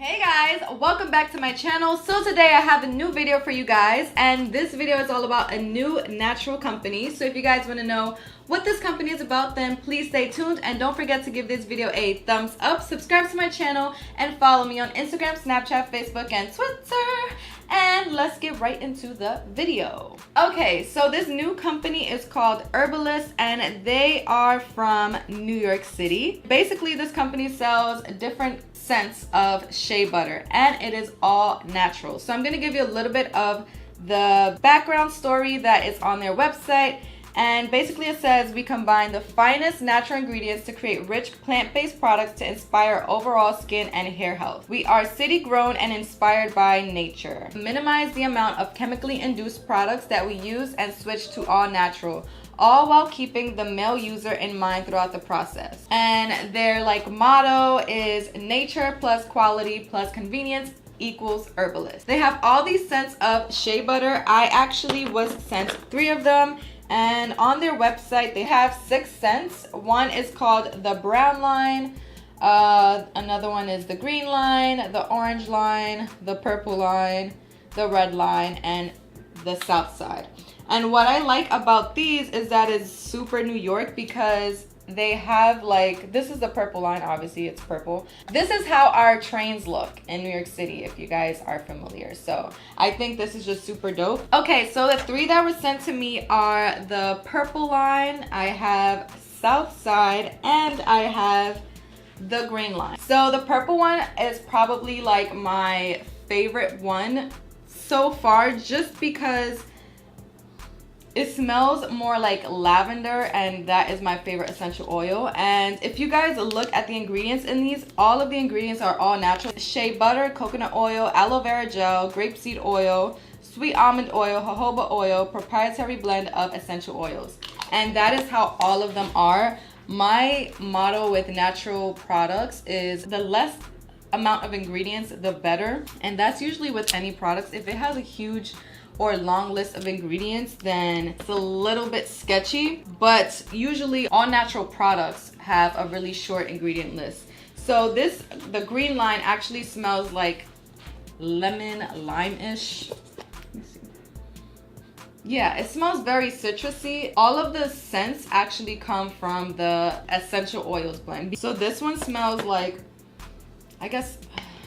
Hey guys, welcome back to my channel. So today I have a new video for you guys, and this video is all about a new natural company. So if you guys want to know what this company is about, then please stay tuned and don't forget to give this video a thumbs up, subscribe to my channel, and follow me on Instagram, Snapchat, Facebook, and Twitter. And let's get right into the video. Okay, so this new company is called Urbalist, and they are from New York City. Basically, this company sells different scents of shea butter, and it is all natural. So I'm going to give you a little bit of the background story that is on their website. And basically it says, we combine the finest natural ingredients to create rich plant-based products to inspire overall skin and hair health. We are city-grown and inspired by nature. Minimize the amount of chemically induced products that we use and switch to all natural, all while keeping the male user in mind throughout the process. And their motto is nature plus quality plus convenience equals Urbalist. They have all these scents of shea butter. I actually was sent 3 of them. And on their website, they have 6 scents. One is called the brown line. Another one is the green line, the orange line, the purple line, the red line, and the south side. And what I like about these is that it's super New York, because they have this is the purple line, obviously it's purple. This is how our trains look in New York City, if you guys are familiar. So I think this is just super dope. Okay, so the 3 that were sent to me are the purple line, I have south side, and I have the green line. So the purple one is probably my favorite one so far, just because it smells more like lavender, and that is my favorite essential oil. And if you guys look at the ingredients in these, all of the ingredients are all natural. Shea butter, coconut oil, aloe vera gel, grapeseed oil, sweet almond oil, jojoba oil, proprietary blend of essential oils. And that is how all of them are. My motto with natural products is the less amount of ingredients, the better. And that's usually with any products. If it has a huge or long list of ingredients, then it's a little bit sketchy, but usually all natural products have a really short ingredient list. So the green line actually smells like lemon lime-ish. Yeah, it smells very citrusy. All of the scents actually come from the essential oils blend. So this one smells like, I guess,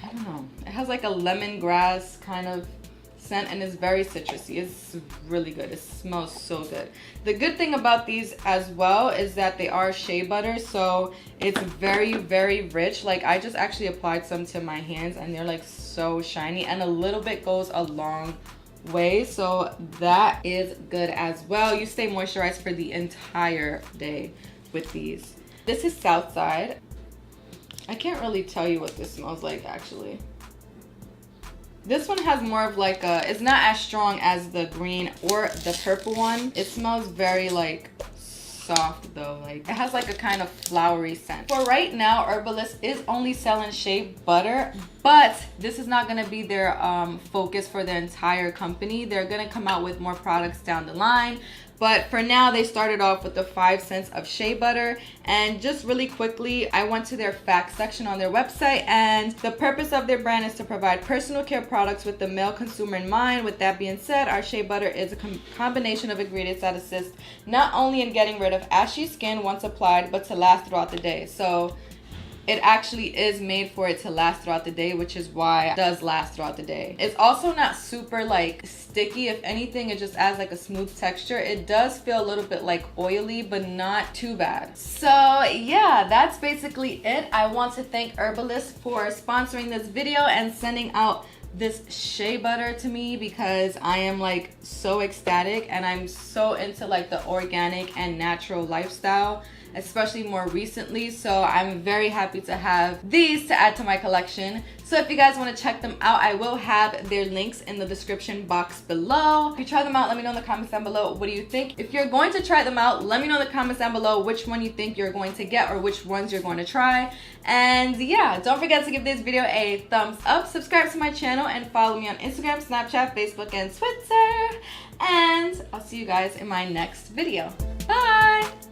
I don't know, it has like a lemongrass kind of scent, and it's very citrusy. It's really good. It smells so good. The good thing about these as well is that they are shea butter, so it's very, very rich. I just actually applied some to my hands, and they're so shiny, and a little bit goes a long way, so that is good as well. You stay moisturized for the entire day with these. This is Southside. I can't really tell you what this smells like actually. This one has more of it's not as strong as the green or the purple one. It smells very soft though. It has a kind of flowery scent. For right now, Urbalist is only selling shea butter, but this is not going to be their focus for the entire company. They're going to come out with more products down the line. But for now, they started off with the 5 scents of shea butter. And just really quickly, I went to their facts section on their website, and the purpose of their brand is to provide personal care products with the male consumer in mind. With that being said, our shea butter is a combination of ingredients that assist not only in getting rid of ashy skin once applied, but to last throughout the day. So it actually is made for it to last throughout the day, which is why it does last throughout the day. It's also not super sticky. If anything, it just adds a smooth texture. It does feel a little bit oily, but not too bad. So yeah, that's basically it. I want to thank Urbalist for sponsoring this video and sending out this shea butter to me, because I am so ecstatic, and I'm so into the organic and natural lifestyle, especially more recently. So I'm very happy to have these to add to my collection. So if you guys want to check them out, I will have their links in the description box below. If you try them out, let me know in the comments down below, what do you think? If you're going to try them out, let me know in the comments down below which one you think you're going to get, or which ones you're going to try. And yeah, don't forget to give this video a thumbs up, subscribe to my channel, and follow me on Instagram, Snapchat, Facebook, and Twitter. And I'll see you guys in my next video. Bye!